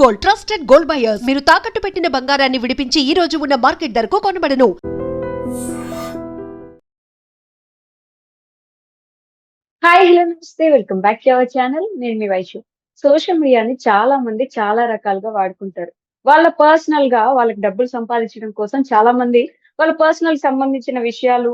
Gold, trusted gold buyers. మీరు తాకట్టు పెట్టిన బంగారాన్ని విడిపించి ఈ రోజు ఉన్న మార్కెట్ ధరకు కొనబడను. హాయ్ హలో నమస్తే welcome back to our channel. నేను మీ వైషు. సోషల్ మీడియాని చాలా మంది చాలా రకాలుగా వాడుకుంటారు. వాళ్ళ పర్సనల్ గా వాళ్ళకి డబ్బులు సంపాదించడం కోసం చాలా మంది వాళ్ళ పర్సనల్ సంబంధించిన విషయాలు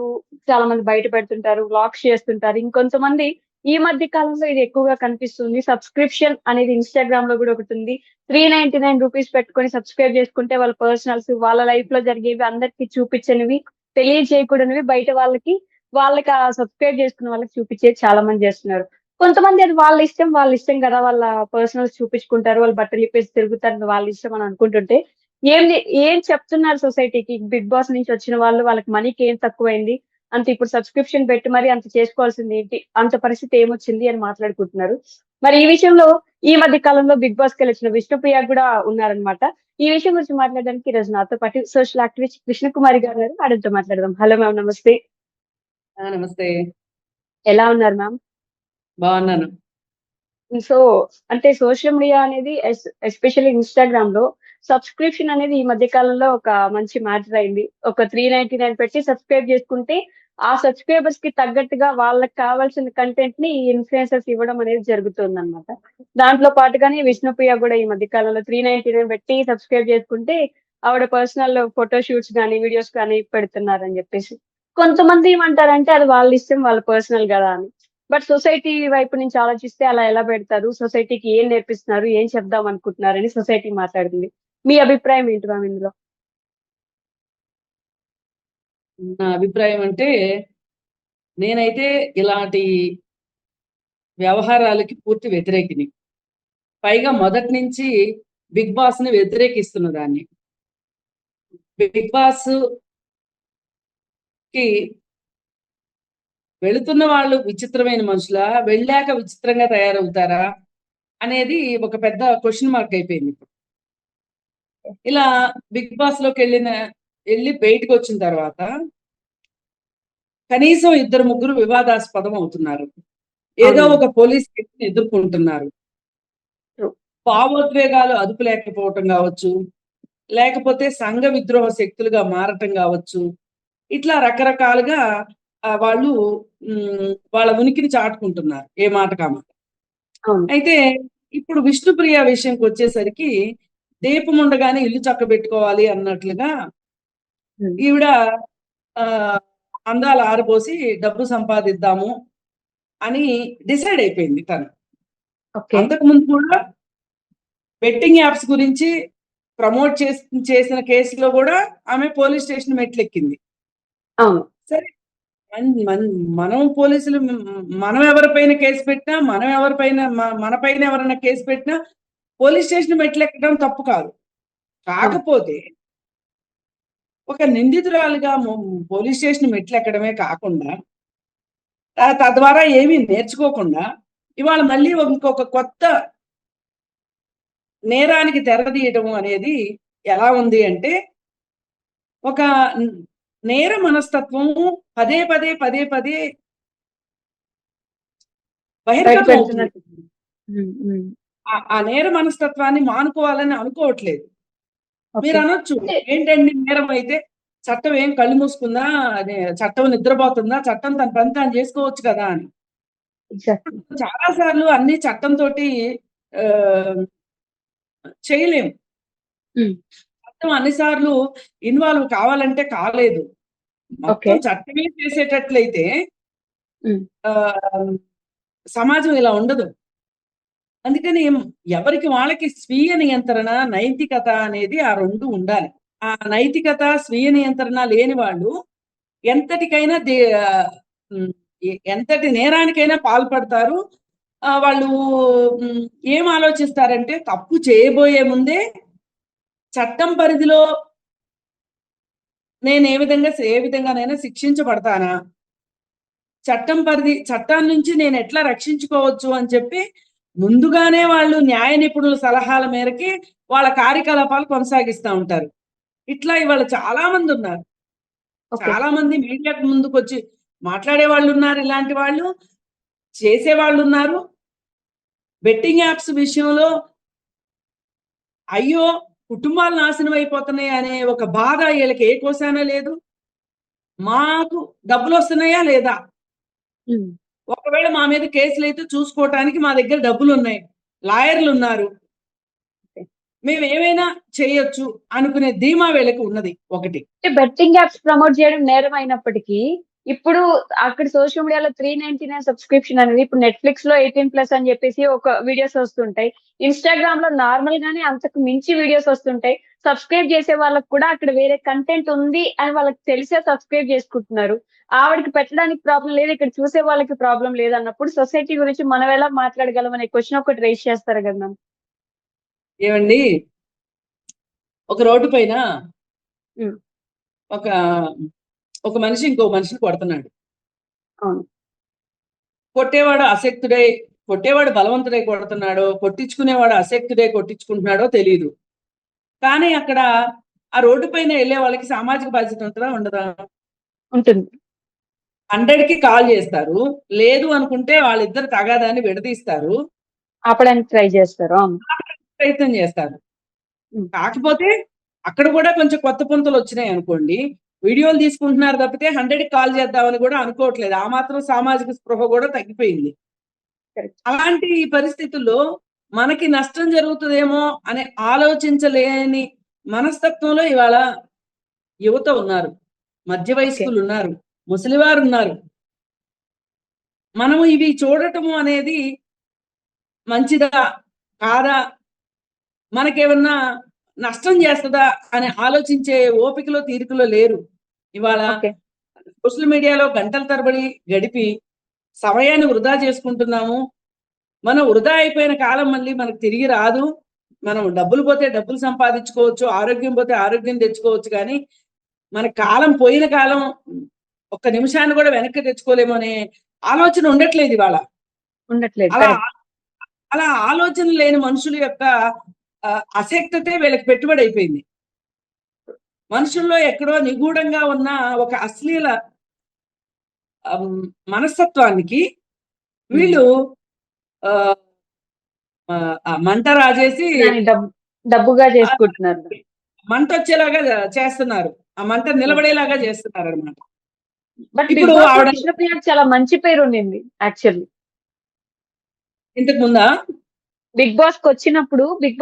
చాలా మంది బయట పెడుతుంటారు, వ్లాగ్స్ చేస్తుంటారు. ఇంకొంతమంది ఈ మధ్య కాలంలో ఇది ఎక్కువగా కనిపిస్తుంది. సబ్స్క్రిప్షన్ అనేది ఇన్‌స్టాగ్రామ్ లో కూడా ఒకటి ఉంది. ₹399 పెట్టుకొని సబ్స్క్రైబ్ చేసుకుంటే వాళ్ళ పర్సనల్స్, వాళ్ళ లైఫ్ లో జరిగేవి అందరికీ చూపించనివి, తెలియజేయకూడనివి బయట వాళ్ళకి ఆ సబ్స్క్రైబ్ చేసుకున్న వాళ్ళకి చూపించేది చాలా మంది చేస్తున్నారు. కొంతమంది అది వాళ్ళ ఇష్టం కదా! వాళ్ళ పర్సనల్స్ చూపించుకుంటారు. వాళ్ళు బట్టలు ఇప్పేసి తిరుగుతారు. వాళ్ళ ఇష్టం అని అనుకుంటుంటే, ఏం చెప్తున్నారు సొసైటీకి? బిగ్ బాస్ నుంచి వచ్చిన వాళ్ళకి మనీకి ఏం తక్కువైంది? అంత ఇప్పుడు సబ్స్క్రిప్షన్ పెట్టి మరి అంత చేసుకోవాల్సిందేంటి? అంత పరిస్థితి ఏమొచ్చింది అని మాట్లాడుకుంటున్నారు. మరి ఈ విషయంలో ఈ మధ్య కాలంలో బిగ్ బాస్‌కెళ్ళొచ్చిన విష్ణుప్రియ కూడా ఉన్నారనమాట. ఈ విషయం గురించి మాట్లాడడానికి ఈరోజు నాతో పాటు సోషల్ యాక్టివిస్ట్ కృష్ణకుమారి గారున్నారు. మేడంతో మాట్లాడదాం. హలో మ్యామ్, నమస్తే. నమస్తే. ఎలా ఉన్నారు మ్యామ్? బాగున్నాను. సో, అంటే సోషల్ మీడియా అనేది ఎస్పెషల్లీ ఇన్‌స్టాగ్రామ్‌లో సబ్స్క్రిప్షన్ అనేది ఈ మధ్య కాలంలో ఒక మంచి మ్యాటర్ అయింది. ఒక 399 పెట్టి సబ్స్క్రైబ్ చేసుకుంటే, ఆ సబ్స్క్రైబర్స్‌కి తగ్గట్టుగా వాళ్ళకి కావాల్సిన కంటెంట్‌ని ఈ ఇన్‌ఫ్లుయెన్సర్స్ ఇవ్వడం అనేది జరుగుతుందన్నమాట. దాంట్లో పాటుగానే విష్ణుప్రియ గూడా ఈ మధ్య కాలంలో 399 పెట్టి సబ్స్క్రైబ్ చేసుకుంటే, ఆవిడ పర్సనల్ ఫోటో షూట్స్ గాని, వీడియోస్ గాని పెడుతున్నారని జెప్పేసి. కొంతమంది ఏమంటారంటే అది వాళ్ళ ఇష్టం, వాళ్ళ పర్సనల్ గదా అని. బట్ సొసైటీ వైపు నుంచి ఆలోచిస్తే అలా ఎలా పెడతారు? సొసైటీకి ఏం నేర్పిస్తున్నారు? ఏం చెప్దాం అనుకుంటున్నారని సొసైటీ మాట్లాడుతుంది. మీ అభిప్రాయం ఏంటి మ్యామ్ ఇందులో? నా అభిప్రాయం అంటే, నేనైతే ఇలాంటి వ్యవహారాలకి పూర్తి వ్యతిరేకిని. పైగా మొదటి నుంచి బిగ్ బాస్‌ని వ్యతిరేకిస్తున్న దాన్ని. బిగ్ బాస్‌కి వెళుతున్న వాళ్ళు విచిత్రమైన మనుషులా? వెళ్ళాక విచిత్రంగా తయారవుతారా? అనేది ఒక పెద్ద క్వెషన్ మార్క్ అయిపోయింది ఇప్పుడు. ఇలా బిగ్ బాస్‌లోకెళ్ళి బయటకొచ్చిన తర్వాత కనీసం ఇద్దరు ముగ్గురు వివాదాస్పదం అవుతున్నారు. ఏదో అవునండి. ఒక పోలీస్ కేసుని ఎదుర్కొంటున్నారు. ట్రూ. భావోద్వేగాలు అదుపు లేకపోవటం కావచ్చు, లేకపోతే సంఘ విద్రోహ శక్తులుగా మారటం కావచ్చు. ఇట్లా రకరకాలుగా వాళ్ళు వాళ్ళ ఉనికిని చాటుకుంటున్నారు ఏ మాటకి ఆ మాట. అవును. అయితే ఇప్పుడు విష్ణుప్రియ విషయంకొచ్చేసరికి దీపం ఉండగానే ఇల్లు చక్కబెట్టుకోవాలి అన్నట్లుగా హ్మ్. ఈవిడ ఆహ్, అందాలు ఆరబోసి డబ్బు సంపాదిద్దాము అని డిసైడ్ అయిపోయింది తను. ఓకే. అంతకుముందు కూడా బెట్టింగ్ యాప్స్ గురించి ప్రమోట్ చేసిన కేసులో కూడా ఆమె పోలీస్ స్టేషన్ మెట్లెక్కింది. అవును. సరే, మన్ మన్ మనం పోలీసులు మనం ఎవరిపైన కేసు పెట్టినా, మనం ఎవరిపైన మన పైన ఎవరైనా కేసు పెట్టినా పోలీస్ స్టేషన్ మెట్లెక్కడం తప్పు కాదు. అవును. కాకపోతే ఒక నిందితురాలిగా పోలీస్ స్టేషన్ మెట్లెక్కడమే కాకుండా తద్వారా ఏమీ నేర్చుకోకుండా ఇవాళ మళ్ళీ ఇంకొక కొత్త నేరానికి తెరదీయటం అనేది ఎలా ఉంది అంటే, ఒక నేర మనస్తత్వము పదే పదే బయట బహిర్గతం అవుతుంది. పెడుతున్నట్టు. హ్మ్. హ్మ్. ఆ నేర మనస్తత్వాన్ని మానుకోవాలని అనుకోవట్లేదు. ఓకే. మీరనొచ్చు, అంటే ఏంటండి నేరం అయితే చట్టం ఏం కళ్ళు మూసుకుందా? అదే చట్టం నిద్రపోతుందా? చట్టం తన పని తాను చేసుకోవచ్చు కదా అని. ఎగ్జాక్ట్‌లీ. చాలా సార్లు అన్ని చట్టంతోటి ఆహ్, చేయలేము. హ్మ్. చట్టం అన్ని సార్లు ఇన్వాల్వ్ కావాలంటే కాలేదు. ఓకే. మొత్తం చట్టమే చేసేటట్లయితే హ్మ్. ఆహ్, సమాజం ఇలా ఉండదు. అందుకని ఎవరికి వాళ్ళకి స్వీయ నియంత్రణ, నైతికత అనేది ఆ 2 ఉండాలి. ఆ నైతికత, స్వీయ నియంత్రణ లేని వాళ్ళు ఎంతటికైనా హ్మ్. ఎంతటి నేరానికైనా పాల్పడతారు. వాళ్ళు హ్మ్. ఏం ఆలోచిస్తారంటే తప్పు చేయబోయే ముందే చట్టం పరిధిలో నేను ఏ విధంగానైనా శిక్షించబడతానా? చట్టాన్నించి నేను ఎట్లా రక్షించుకోవచ్చు అని చెప్పి ముందుగానే వాళ్ళు న్యాయ నిపుణుల సలహాల మేరకి వాళ్ళ కార్యకలాపాలు కొనసాగిస్తా ఉంటారు. ఇట్లా ఇవాళ చాలా మందున్నారు. ఓకే. చాలా మంది మీడియాకు ముందుకొచ్చి మాట్లాడే వాళ్ళున్నారు. ఇలాంటి వాళ్ళు చేసేవాళ్ళున్నారు. బెట్టింగ్ యాప్స్ విషయంలో అయ్యో కుటుంబాలు నాశనం అయిపోతున్నాయి అనే ఒక బాధ వీళ్ళకి ఏ కోసానా లేదు. మాకు డబ్బులు వస్తున్నాయా లేదా, ఉమ్, ఒకవేళ మా మీద కేసులు అయితే చూసుకోవటానికి మా దగ్గర డబ్బులు ఉన్నాయి, లాయర్లు ఉన్నారు, ఓకే. మేము ఏమైనా చేయొచ్చు అనుకునే ధీమా వీళ్ళకి ఉన్నది ఒకటి. అంటే బెట్టింగ్ యాప్స్ ప్రమోట్ చేయడం నేరం అయినప్పటికీ ఇప్పుడు అక్కడ సోషల్ మీడియాలో 399 సబ్స్క్రిప్షన్ అనేది ఇప్పుడు నెట్ఫ్లిక్స్ లో 18+ అని చెప్పేసి ఒక వీడియోస్ వస్తుంటాయి. ఇన్స్టాగ్రామ్ లో నార్మల్ గానే అంతకు మించి వీడియోస్ వస్తుంటాయి. సబ్స్క్రైబ్ చేసే వాళ్ళకి కూడా అక్కడ వేరే కంటెంట్ ఉంది అని వాళ్ళకి తెలిసే సబ్స్క్రైబ్ చేసుకుంటున్నారు. ఆవిడకి పెట్టడానికి ప్రాబ్లం లేదు, ఇక్కడ చూసే వాళ్ళకి ప్రాబ్లం లేదు అన్నప్పుడు సొసైటీ గురించి మనం ఎలా మాట్లాడగలం అనే క్వశ్చన్ ఒకటి రైజ్ చేస్తారు కదా మ్యామ్. ఏమండి, ఒక రోడ్డు పైన ఉమ్, ఒక ఒక మనిషి ఇంకో మనిషిని కొడుతున్నాడు. అవును. కొట్టేవాడు బలవంతుడై కొడుతున్నాడో, కొట్టించుకునేవాడు అశక్తుడై కొట్టించుకుంటున్నాడో తెలియదు. కానీ అక్కడ ఆ రోడ్డు పైన వెళ్ళే వాళ్ళకి సామాజిక బాధ్యత ఉంటుందా ఉండదా? ఉంటుంది. 100కి కాల్ చేస్తారు, లేదు అనుకుంటే వాళ్ళిద్దరు తగాదాన్ని విడదీస్తారు, ఆపడానికి ట్రై చేస్తారు. అవును. ప్రయత్నం చేస్తారు. ఉమ్, కాకపోతే అక్కడ కూడా కొంచెం కొత్త పుంతలు వచ్చినాయి అనుకోండి, వీడియోలు తీసుకుంటున్నారు తప్పితే 100కి కాల్ చేద్దామని కూడా అనుకోవట్లేదు. ఆ మాత్రం సామాజిక స్పృహ కూడా తగ్గిపోయింది. correct. అలాంటి పరిస్థితుల్లో మనకి నష్టం జరుగుతుందేమో అని ఆలోచించలేని మనస్తత్వంలో ఇవాళ యువత ఉన్నారు, మధ్య ఓకే. వయస్కులు ఉన్నారు, ముసలివారు ఉన్నారు. మనము ఇవి చూడటము అనేది మంచిదా కాదా, మనకేమన్నా నష్టం చేస్తుందా అని ఆలోచించే ఓపికలో తీరికలో లేరు. ఇవాళ ఓకే. సోషల్ మీడియాలో గంటల తరబడి గడిపి సమయాన్ని వృధా చేసుకుంటున్నాము. మనం వృధా అయిపోయిన కాలం మళ్ళీ మనకు తిరిగి రాదు. మనం డబ్బులు పోతే డబ్బులు సంపాదించుకోవచ్చు, ఆరోగ్యం పోతే ఆరోగ్యం తెచ్చుకోవచ్చు, కానీ మన కాలం పోయిన కాలం ఒక్క నిమిషాన్ని కూడా వెనక్కి తెచ్చుకోలేము అనే ఆలోచన ఉండట్లేదు ఇవాళ. ఉండట్లేదు. అలా కరెక్ట్. అలా ఆలోచన లేని మనుషుల యొక్క అశక్తతే వీళ్ళకి పెట్టుబడి అయిపోయింది. మనుషుల్లో ఎక్కడో నిగూఢంగా ఉన్న ఒక అశ్లీల మనస్తత్వానికి వీళ్ళు ఆ, మంట రాజేసి దాన్ని డబ్బుగా చేసుకుంటున్నారు. మంట వచ్చేలాగా చేస్తున్నారు, ఆ మంట నిలబడేలాగా చేస్తున్నారు అనమాట. బట్ బిగ్ ఇప్పుడు బాస్ లో ఆవిడ విష్ణుప్రియకి చాలా మంచి పేరు ఉండింది యాక్చువల్లీ. ఇంతకు ముందా బిగ్ బాస్ కి వచ్చినప్పుడు బిగ్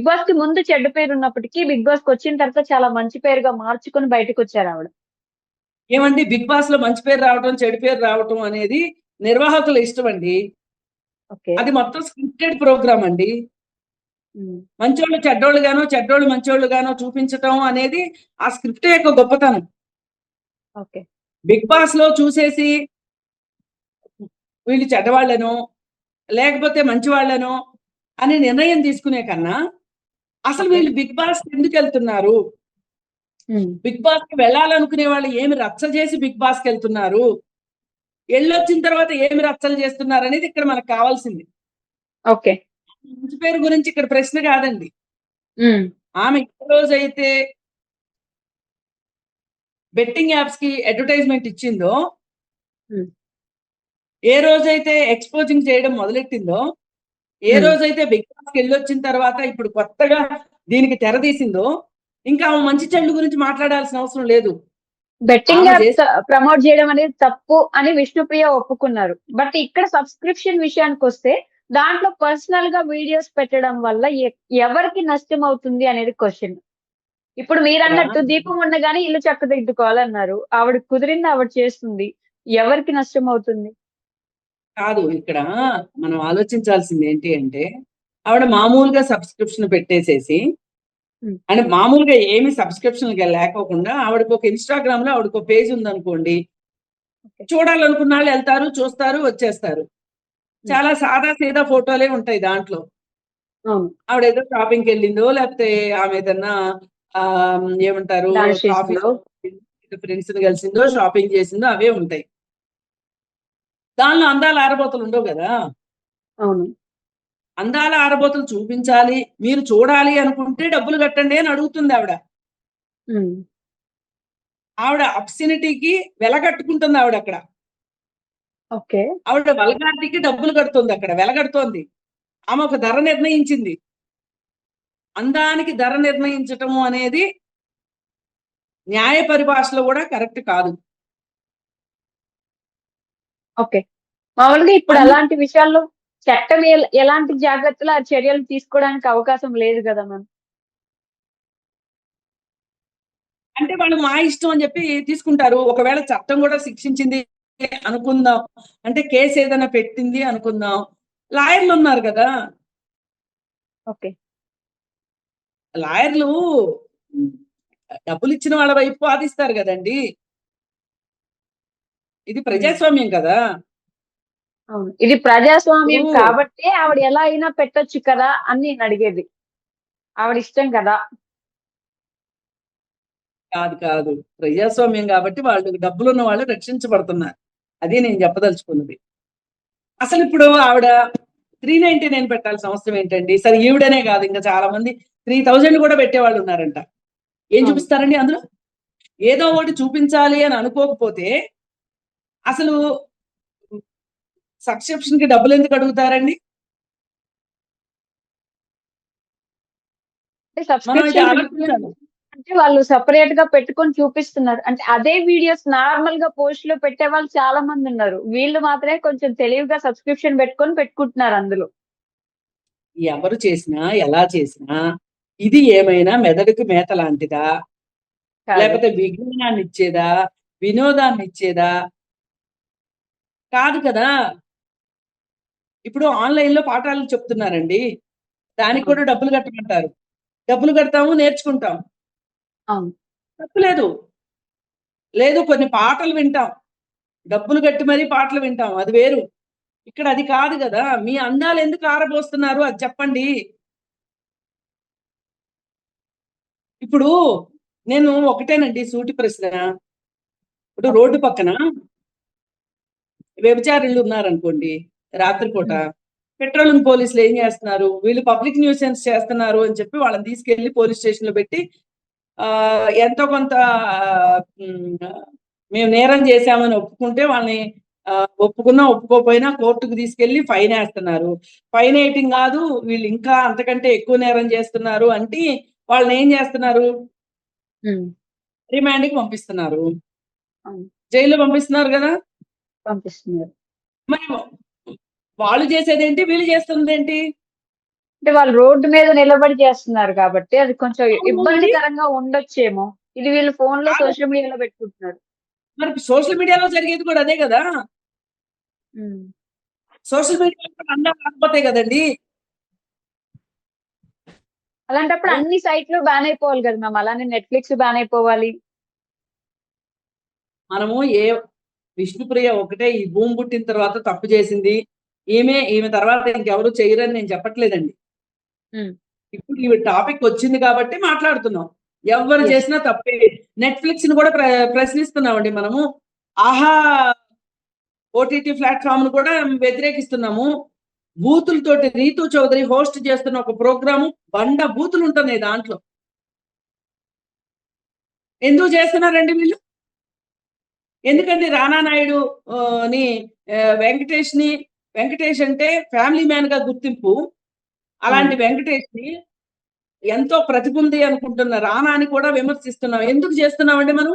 బాస్ కి ముందు చెడ్డ పేరు ఉన్నప్పటికీ బిగ్ బాస్ కి వచ్చిన తర్వాత చాలా మంచి పేరుగా మార్చుకొని బయటకు వచ్చారు ఆవిడ. ఏమండి, బిగ్ బాస్ లో మంచి పేరు రావటం చెడు పేరు రావటం అనేది నిర్వాహకుల ఇష్టం అండి. ఓకే. అది మొత్తం స్క్రిప్టెడ్ ప్రోగ్రామ్ అండి. ఉమ్, మంచోళ్ళు చెడ్డోళ్ళు గానో, చెడ్డోళ్ళు మంచోళ్ళు గానో చూపించటం అనేది ఆ స్క్రిప్ట్ యొక్క గొప్పతనం. ఓకే. బిగ్ బాస్ లో చూసేసి వీళ్ళు చెడ్డవాళ్ళనో లేకపోతే మంచి వాళ్ళనో అని నిర్ణయం తీసుకునే కన్నా అసలు ఓకే. వీళ్ళు బిగ్ బాస్ ఎందుకు వెళ్తున్నారు, ఉమ్, బిగ్ బాస్ కి వెళ్ళాలనుకునే వాళ్ళు ఏమి రచ్చ చేసి బిగ్ బాస్ కి వెళ్తున్నారు, వెళ్ళొచ్చిన తర్వాత ఏమి రచ్చలు చేస్తున్నారు అనేది ఇక్కడ మనకు కావాల్సింది. ఓకే. మంచి పేరు గురించి ఇక్కడ ప్రశ్న కాదండి. ఉమ్, ఆమె ఏ రోజైతే బెట్టింగ్ యాప్స్ కి అడ్వర్టైజ్మెంట్ ఇచ్చిందో, ఉమ్, ఏ రోజైతే ఎక్స్పోజింగ్ చేయడం మొదలెట్టిందో, ఏ ఉమ్. రోజైతే బిగ్ బాస్ కి వెళ్ళొచ్చిన తర్వాత ఇప్పుడు కొత్తగా దీనికి తెరదీసిందో, ఇంకా ఆమె మంచి చెడు గురించి మాట్లాడాల్సిన అవసరం లేదు. బెట్టింగ్ ఆమె యాప్స్ చేసి ప్రమోట్ చేయడం అనేది తప్పు అని విష్ణుప్రియ ఒప్పుకున్నారు. బట్ ఇక్కడ సబ్స్క్రిప్షన్ విషయానికి వస్తే దాంట్లో పర్సనల్ గా వీడియోస్ పెట్టడం వల్ల ఎవరికి నష్టం అవుతుంది అనేది క్వశ్చన్. ఇప్పుడు మీరు అన్నట్టు దీపం ఉండగానే ఇల్లు చక్కదిద్దుకోవాలన్నారు. ఆవిడ కుదిరింది ఆవిడ చేస్తుంది. ఎవరికి నష్టం అవుతుంది? కాదు, ఇక్కడ మనం ఆలోచించాల్సింది ఏంటి అంటే, ఆవిడ మామూలుగా సబ్స్క్రిప్షన్ పెట్టేసేసి, ఉమ్, అంటే మామూలుగా ఏమి సబ్స్క్రిప్షన్ లేకోకుండా ఆవిడకి ఒక ఇన్స్టాగ్రామ్ లో ఆవిడకి ఒక పేజ్ ఉందనుకోండి, ఓకే. చూడాలనుకున్న వాళ్ళు వెళ్తారు, చూస్తారు, వచ్చేస్తారు. చాలా సాదా సీదా ఫోటోలే ఉంటాయి దాంట్లో. అవును. ఆవిడ ఏదో షాపింగ్కి వెళ్ళిందో, లేకపోతే ఆమె ఏదన్నా ఆ ఏమంటారు డాన్స్ కాఫీ చేసిందో. ఫ్రెండ్స్ ని కలిసిందో, షాపింగ్ చేసిందో అవే ఉంటాయి. దానిలో అందాల ఆరబోతలు ఉండవు కదా. అవును. అందాల ఆరబోతలు చూపించాలి, మీరు చూడాలి అనుకుంటే డబ్బులు కట్టండి అని అడుగుతుంది ఆవిడ. ఉమ్, ఆవిడ అబ్సినిటీకి వెలగట్టుకుంటుంది ఆవిడ అక్కడ. ఓకే. ఆవిడ వల్గారిటీకి డబ్బులు కడుతుంది, అక్కడ వెలగడుతోంది. ఆమె ఒక ధర నిర్ణయించింది. అందానికి ధర నిర్ణయించటము అనేది న్యాయ పరిభాషలో కూడా కరెక్ట్ కాదు. ఓకే. మామూలుగా ఇప్పుడు అన్- అలాంటి విషయాల్లో చట్టం ఎలాంటి జాగ్రత్తలు, ఆ చర్యలు తీసుకోవడానికి అవకాశం లేదు కదా మ్యామ్. అంటే వాళ్ళు మా ఇష్టం అని చెప్పి తీసుకుంటారు. ఒకవేళ చట్టం కూడా శిక్షించింది అనుకుందాం, అంటే కేసు ఏదైనా పెట్టింది అనుకుందాం, లాయర్లు ఉన్నారు కదా. ఓకే. లాయర్లు డబ్బులు ఇచ్చిన వాళ్ళ వైపు వాదిస్తారు కదండి. ఇది ప్రజాస్వామ్యం కదా. అవును. ఇది ప్రజాస్వామ్యం ఇప్పుడు కాబట్టి ఆవిడ ఎలా అయినా పెట్టొచ్చు కదా అని నేను అడిగేది. ఆవిడ ఇష్టం కదా. కాదు కాదు, ప్రజాస్వామ్యం కాబట్టి వాళ్ళు డబ్బులున్న వాళ్ళు రక్షించబడుతున్నారు. అదే నేను చెప్పదలుచుకున్నది. అసలు ఇప్పుడు ఆవిడ 399 పెట్టాల్సిన అవసరం ఏంటండి? సరే, ఈవిడనే కాదు, ఇంకా చాలా మంది 3000 కూడా పెట్టేవాళ్ళు ఉన్నారంట. ఏం అవును. చూపిస్తారండి అందులో? ఏదో ఒకటి చూపించాలి అని అనుకోకపోతే అసలు సబ్స్క్రిప్షన్ కి డబ్బులు ఎందుకు అడుగుతారండి? అంటే మనం అయితే సబ్స్క్రిప్షన్ ఆలోచించాలి. అంటే వాళ్ళు సెపరేట్ గా పెట్టుకొని చూపిస్తున్నారు. అంటే అదే వీడియోస్ నార్మల్ గా పోస్ట్ లో పెట్టే వాళ్ళు చాలా మంది ఉన్నారు. వీళ్ళు మాత్రమే కొంచెం తెలివిగా సబ్స్క్రిప్షన్ పెట్టుకొని పెట్టుకుంటున్నారు అందులో. ఎవరు చేసినా ఎలా చేసినా ఇది ఏమైనా మెదడుకు మేత లాంటిదా, కాదు. లేకపోతే విజ్ఞానాన్ని ఇచ్చేదా, వినోదాన్ని ఇచ్చేదా? కాదు కదా. ఇప్పుడు ఆన్లైన్ లో పాఠాలు చెప్తున్నారండి, దానికి అవును. కూడా డబ్బులు కట్టమంటారు. డబ్బులు కడతాము, నేర్చుకుంటాం, అవును. తప్పులేదు. లేదు, కొన్ని పాటలు వింటాం, డబ్బులు కట్టి మరీ పాటలు వింటాం, అది వేరు. ఇక్కడ అది కాదు కదా. మీ అందాలు ఎందుకు ఆరబోస్తున్నారు అది చెప్పండి. ఇప్పుడు నేను ఒకటేనండి సూటి ప్రశ్న. ఇప్పుడు ఓకే. రోడ్డు పక్కన వ్యభిచారులు ఉన్నారనుకోండి, రాత్రిపూట ఉమ్. పెట్రోలింగ్ పోలీసులు ఏం చేస్తున్నారు? వీళ్ళు పబ్లిక్ న్యూసెన్స్ చేస్తున్నారు అని చెప్పి వాళ్ళని తీసుకెళ్లి పోలీస్ స్టేషన్ లో పెట్టి ఆ ఎంతో కొంత ఉమ్, మేము నేరం చేశామని ఒప్పుకుంటే వాళ్ళని ఒప్పుకున్నా ఒప్పుకోపోయినా కోర్టుకు తీసుకెళ్లి ఫైన్ వేస్తున్నారు. ఫైన్ వేయటం కాదు, వీళ్ళు ఇంకా అంతకంటే ఎక్కువ నేరం చేస్తున్నారు అంటే వాళ్ళని ఏం చేస్తున్నారు? ఉమ్. రిమాండ్కి పంపిస్తున్నారు, అవును. జైల్లో పంపిస్తున్నారు కదా. పంపిస్తున్నారు. మరి వాళ్ళు చేసేదేంటి, వీళ్ళు చేస్తున్నదేంటి? అంటే వాళ్ళు రోడ్డు మీద నిలబడి చేస్తున్నారు కాబట్టి అది కొంచెం అవును, ఇది ఇబ్బందికరంగా ఉండొచ్చేమో. ఇది వీళ్ళు ఫోన్ లో కాదు. సోషల్ మీడియాలో పెట్టుకుంటున్నారు. మరి సోషల్ మీడియాలో జరిగేది కూడా అదే కదా. ఉమ్. సోషల్ మీడియాలో కూడా అందరూ రాకపోతే కదండి. అలాంటప్పుడు అన్ని సైట్లు బ్యాన్ అయిపోవాలి కదా మ్యామ్. అలానే నెట్ఫ్లిక్స్ బ్యాన్ అయిపోవాలి. మనము విష్ణుప్రియ ఒకటే ఈ భూమి పుట్టిన తర్వాత తప్పు చేసింది, ఈమె తర్వాత ఇంకెవరు చేయరని నేను చెప్పట్లేదండి. ఉమ్. ఇప్పుడు ఈ టాపిక్ వచ్చింది కాబట్టి మాట్లాడుతున్నాం. ఎవరు ఎస్. చేసినా తప్పే. నెట్ఫ్లిక్స్ ని కూడా ప్రశ్నిస్తున్నామండి మనము. ఆహా ఓటీటీ ప్లాట్ఫామ్ ను కూడా వ్యతిరేకిస్తున్నాము. బూతులతోటి రీతు చౌదరి హోస్ట్ చేస్తున్న ఒక ప్రోగ్రాము బండ బూతులు ఉంటున్నాయి దాంట్లో. ఎందుకు చేస్తున్నారండి వీళ్ళు? ఎందుకండి రానా నాయుడు ని వెంకటేష్ అంటే ఫ్యామిలీ మ్యాన్ గా గుర్తింపు. అవును. అలాంటి వెంకటేష్ ని ఎంతో ప్రతిభ ఉంది అనుకుంటున్న రానాని కూడా విమర్శిస్తున్నాం. ఎందుకు చేస్తున్నామండి మనం?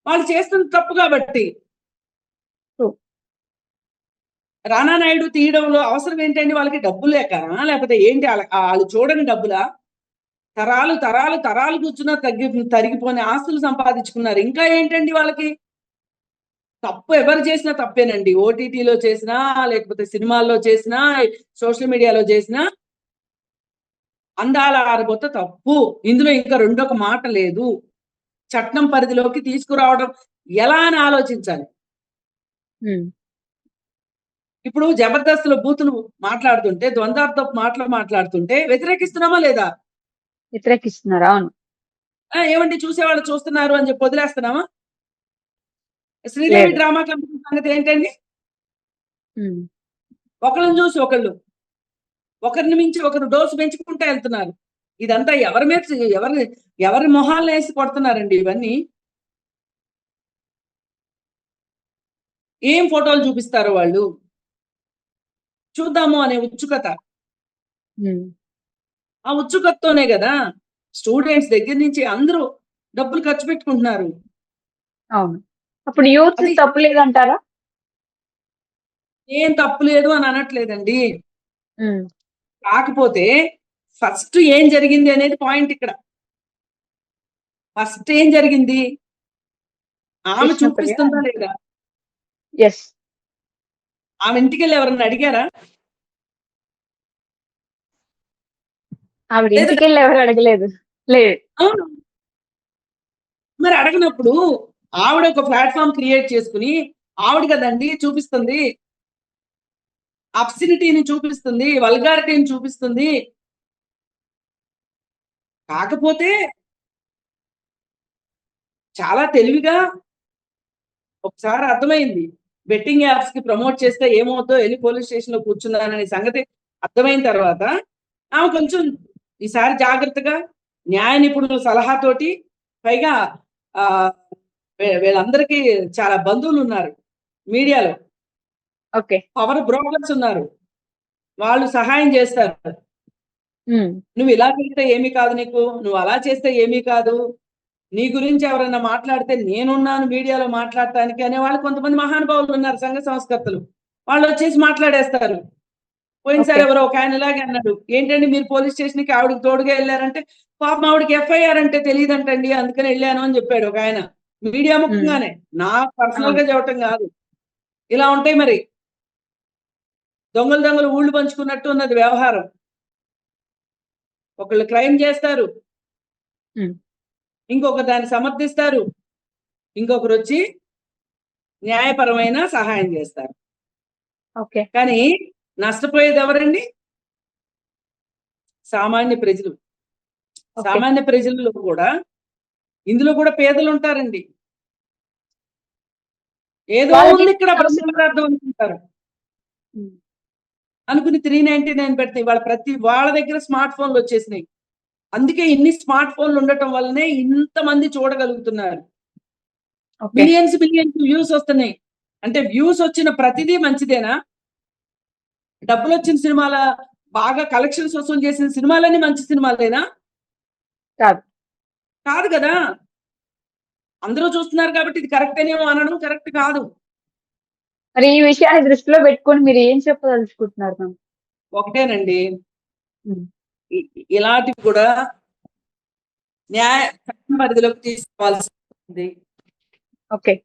వాళ్ళు చేస్తున్న తప్పు కాబట్టి. True. రానా నాయుడు తీయడంలో అవసరం ఏంటండి? వాళ్ళకి డబ్బులు లేకనా, లేకపోతే ఏంటి? వాళ్ళు చూడని డబ్బులా? తరాలు తరాలు తరాలు కూర్చున్నా తరిగిపోని ఆస్తులు సంపాదించుకున్నారు. ఇంకా ఏంటండి వాళ్ళకి? తప్పు ఎవరు చేసినా తప్పేనండి. ఓటీటీలో చేసినా, లేకపోతే సినిమాల్లో చేసినా, సోషల్ మీడియాలో చేసినా అందాల ఆరబోత తప్పు. ఇందులో ఇంకా రెండొక మాట లేదు. చట్టం పరిధిలోకి తీసుకురావడం ఎలా అని ఆలోచించాలి. ఉమ్. ఇప్పుడు జబర్దస్త్ లో బూతులు మాట్లాడుతుంటే, ద్వంద్వార్థపు మాటలు మాట్లాడుతుంటే వ్యతిరేకిస్తున్నామా లేదా? వ్యతిరేకిస్తున్నారు. అవును. ఏమండి చూసేవాళ్ళు చూస్తున్నారు అని చెప్పి వదిలేస్తున్నామా? శ్రీదేవి లేదు. డ్రామా కంపెనీ సంగతి ఏంటండి? ఉమ్. ఒకళ్ళని చూసి ఒకరిని మించి ఒకరు డోసు పెంచుకుంటూ వెళ్తున్నారు. ఇదంతా ఎవరి మీద ఎవరి మొహాలను వేసి కొడుతున్నారండి ఇవన్నీ? ఏం ఫోటోలు చూపిస్తారు వాళ్ళు? చూద్దాము అనే ఉత్సుకత. ఉమ్. ఆ ఉత్సుకతతోనే కదా స్టూడెంట్స్ దగ్గర నుంచి అందరూ డబ్బులు ఖర్చు పెట్టుకుంటున్నారు. అవును. అప్పుడు యూత్ అది తప్పు లేదంటారా? ఏం తప్పు లేదు అని అనట్లేదండి. హ్మ్. కాకపోతే ఫస్ట్ ఏం జరిగింది అనేది పాయింట్ ఇక్కడ. ఫస్ట్ ఏం జరిగింది? ఆమె విష్ణుప్రియ. చూపిస్తుందా లేదా? యెస్. ఆమె ఇంటికెళ్ళి ఎవరన్నా అడిగారా? ఆవిడ లేదా? ఇంటికెళ్ళి ఎవరు అడగలేదు. లేదు. అవును. మరి అడగనప్పుడు ఆవిడ ఒక ప్లాట్‌ఫార్మ్ క్రియేట్ చేసుకొని, ఆవిడ కదండీ చూపిస్తుంది. అబ్సనిటీని చూపిస్తుంది. వల్గారిటీని చూపిస్తుంది. కాకపోతే చాలా తెలివిగా ఒకసారి అర్థమైంది. బెట్టింగ్ యాప్స్‌కి ప్రమోట్ చేస్తే ఏమవుద్దో ఎళ్లి పోలీస్ స్టేషన్‌లో కూర్చున్నాననే సంగతి అర్థమైన తర్వాత ఆమె కొంచెం ఈసారి జాగ్రత్తగా న్యాయ నిపుణుల సలహాతోటి పైగా ఆహ్, వీళ్ళందరికీ చాలా బంధువులున్నారు మీడియాలో. ఓకే. పవర్ బ్రోకర్స్ ఉన్నారు. వాళ్ళు సహాయం చేస్తారు. హ్మ్. నువ్వు ఇలా చేస్తే ఏమీ కాదు నీకు. నువ్వు అలా చేస్తే ఏమీ కాదు. నీ గురించి ఎవరైనా మాట్లాడితే నేనున్నాను మీడియాలో మాట్లాడటానికి అనేవాళ్ళు కొంతమంది మహానుభావులు ఉన్నారు సంఘ సంస్కర్తలు. వాళ్ళొచ్చేసి మాట్లాడేస్తారు. ఓకే. పోయినసారి ఎవరో ఒకాయన ఇలాగే అన్నాడు. ఏంటండి మీరు పోలీస్ స్టేషన్‌కి ఆవిడకి తోడుగా ఎళ్లారంటే, పాపం ఆవిడకి ఎఫ్ఐఆర్ అంటే తెలీదంటండి. అందుకని ఎళ్ళాను అని చెప్పాడు ఒకాయన. మీడియా హ్మ్. ముఖంగానే. నాకు అవును. పర్సనల్‌గా చెప్పటం కాదు. ఇలా ఉంటాయి మరి. దొంగలు దొంగలు ఊళ్ళు పంచుకున్నట్టు ఉన్నది వ్యవహారం. ఒకళ్ళు క్రైమ్ చేస్తారు. హ్మ్. ఇంకొక దాన్ని సమర్థిస్తారు. ఇంకొకరొచ్చి న్యాయపరమైన సహాయం చేస్తారు. ఓకే. కానీ నష్టపోయేది ఎవరండి? సామాన్య ప్రజలు. ఓకే. సామాన్య ప్రజల్లో కూడా ఇందులో కూడా పేదలుంటారండి. ఏదో వాళ్ళకి ఉంది ఇక్కడ బ్రహ్మ అవసరం. పదార్థం అనుకుంటారు. హ్మ్. అనుకుని 399 పెడతాయి. వాళ్ళ దగ్గర స్మార్ట్ ఫోన్‌లు వచ్చేసినాయి. అందుకే ఇన్ని స్మార్ట్ ఫోన్‌లు ఉండటం వల్లనే ఇంతమంది చూడగలుగుతున్నారు. ఓకే. మిలియన్స్ వ్యూస్ వస్తున్నాయి. అంటే వ్యూస్ వచ్చిన ప్రతిదీ మంచిదేనా? డబ్బులొచ్చిన సినిమాల బాగా కలెక్షన్స్ వసూలు చేసిన సినిమాలన్నీ మంచి సినిమాలేనా? కాదు. కాదు కదా! అందరూ చూస్తున్నారు కాబట్టి ఇది కరెక్టేనేమో అనడం కరెక్ట్ కాదు. మరి ఈ విషయాన్ని దృష్టిలో పెట్టుకొని మీరు ఏం చెప్పదలుచుకుంటున్నారు మ్యామ్? ఒకటేనండి. హ్మ్. ఇలాంటివి కూడా చట్టం పరిధిలోకి తీసుకోవాల్సి ఉంది. ఓకే.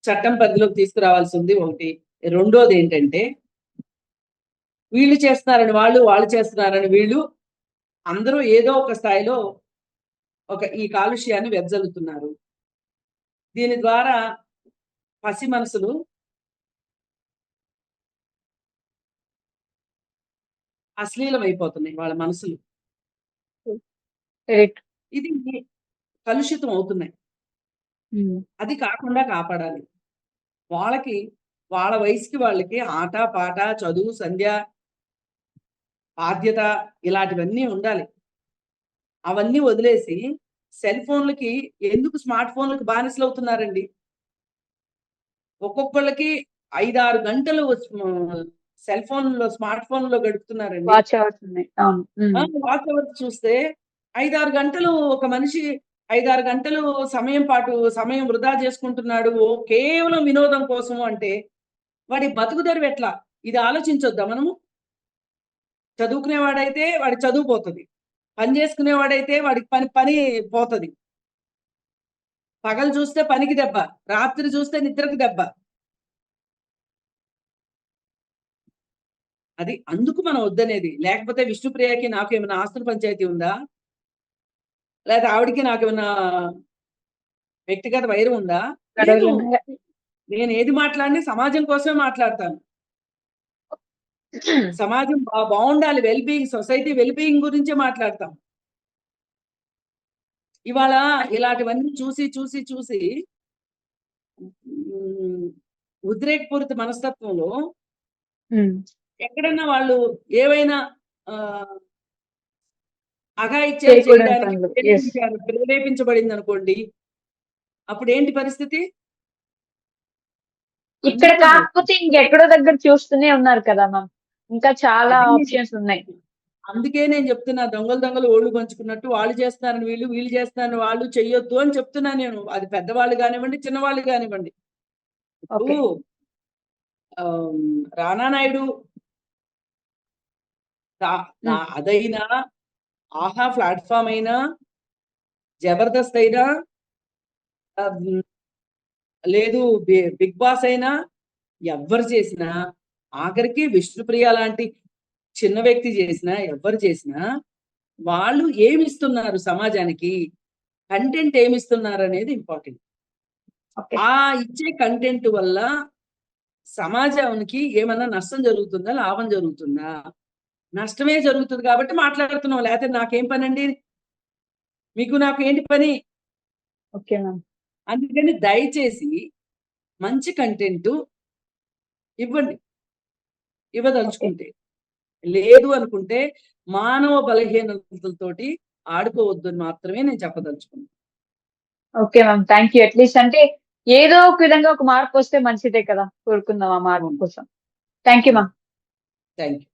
చట్టం పరిధిలోకి తీసుకురావాల్సి ఉంది ఒకటి. రెండోదేంటంటే వీళ్ళు చేస్తున్నారని వాళ్ళు, వాళ్ళు చేస్తున్నారని వీళ్ళు అందరూ ఏదో ఒక స్థాయిలో ఈ కాలుష్యాన్ని వెదజల్లుతున్నారు. దీని ద్వారా పసి మనసులు అశ్లీలమైపోతున్నాయి వాళ్ళ మనసులు. Very true. ఇది కలుషితం అవుతున్నాయి. హ్మ్. అది కాకుండా కాపాడాలి. వాళ్ళకి వాళ్ళ వయసుకి వాళ్ళకి ఆట, పాట, చదువు, సంధ్య, బాధ్యత ఇలాంటివన్నీ ఉండాలి. అవన్నీ వదిలేసి సెల్ ఫోన్‌లకి ఎందుకు స్మార్ట్ ఫోన్‌లకి బానిసలవుతున్నారండి? ఒక్కొక్కళ్ళకి 5, 6 గంటలు సెల్ ఫోన్‌లో స్మార్ట్ ఫోన్‌లో గడుపుతున్నారండి. వాచ్ అవర్స్ ఉన్నాయి. అవును. హ్మ్. వాచ్ అవర్స్ చూస్తే 5, 6 గంటలు ఒక మనిషి 5, 6 గంటలు సమయం వృధా చేసుకుంటున్నాడు. కేవలం వినోదం కోసం అంటే వాడి బతుకు తెరువెట్లా? ఇది ఆలోచించొద్దా మనము? చదువుకునేవాడైతే వాడి చదువు పోతది. పని చేసుకునేవాడైతే వాడికి పని పోతది. పగలు చూస్తే పనికి దెబ్బ. రాత్రి చూస్తే నిద్రకు దెబ్బ. అందుకు మనం వద్దనేది. లేకపోతే విష్ణుప్రియకి నాకు ఏమైనా ఆస్తుల పంచాయతీ ఉందా? లేతే ఆవిడకి నాకేమన్నా వ్యక్తిగత వైరం ఉందా? లేదు. గొడవలున్నాయా? నేను ఏది మాట్లాడినా సమాజం కోసమే మాట్లాడతాను. సమాజం బావుండాలి. సొసైటీ వెల్ బీయింగ్ గురించే మాట్లాడతాం. ఇవాళ ఇలాంటివన్నీ చూసి హ్మ్. ఉద్రేకపూరిత మనస్తత్వంలో హ్మ్. ఎక్కడన్నా వాళ్ళు ఏవైనా ఆహ్, అఘాయిత్యాలు చేయకూడని చేయడానికి పనులు. యెస్. ప్రేరేపించబడిందనుకోండి. అప్పుడేంటి పరిస్థితి? ఇక్కడ అందుకే కాకపోతే ఇంకెక్కడో దగ్గర చూస్తూనే ఉన్నారు కదా మ్యామ్. ఇంకా చాలా అది ఆప్షన్స్ ఉన్నాయి. అందుకే నేను చెప్తున్నా, దొంగలు ఓళ్ళు పంచుకున్నట్టు వాళ్ళు చేస్తున్నారని వీళ్ళు చేస్తున్నారని వాళ్ళు చెయ్యొద్దు అని చెప్తున్నా నేను. అది పెద్దవాళ్ళు కానివ్వండి, చిన్నవాళ్ళు కానివ్వండి. ఓకే. ఇప్పుడు రానా నాయుడు అదైనా, ఆహా ప్లాట్ఫామ్ అయినా, జబర్దస్త్ అయినా, లేదు బిగ్ బాస్ అయినా, ఎవ్వరు చేసినా, ఆఖరికి విష్ణుప్రియ లాంటి చిన్న వ్యక్తి చేసినా, ఎవ్వరు చేసినా వాళ్ళు ఏమిస్తున్నారు సమాజానికి, కంటెంట్ ఏమిస్తున్నారు అనేది ఇంపార్టెంట్. ఓకే. ఆ ఇచ్చే కంటెంట్ వల్ల సమాజానికి ఏమన్నా నష్టం జరుగుతుందా, లాభం జరుగుతుందా? నష్టమే జరుగుతుంది కాబట్టి మాట్లాడుతున్నాం. లేకపోతే నాకేం పని అండి, మీకు నాకు ఏంటి పని? Okay ma'am. అందుకని దయచేసి మంచి కంటెంట్ ఇవ్వండి, ఓకే. ఇవ్వదలుచుకుంటే. లేదు అనుకుంటే మానవ బలహీనతలతోటి ఆడుకోవద్దు అని మాత్రమే నేను చెప్పదలుచుకున్నాను. Okay ma'am. Thank you. At least అంటే ఏదో ఒక విధంగా ఒక మార్పు వస్తే మంచిదే కదా! కోరుకుందాం ఆ మార్పు అవును, కోసం. Thank you ma'am. Thank you.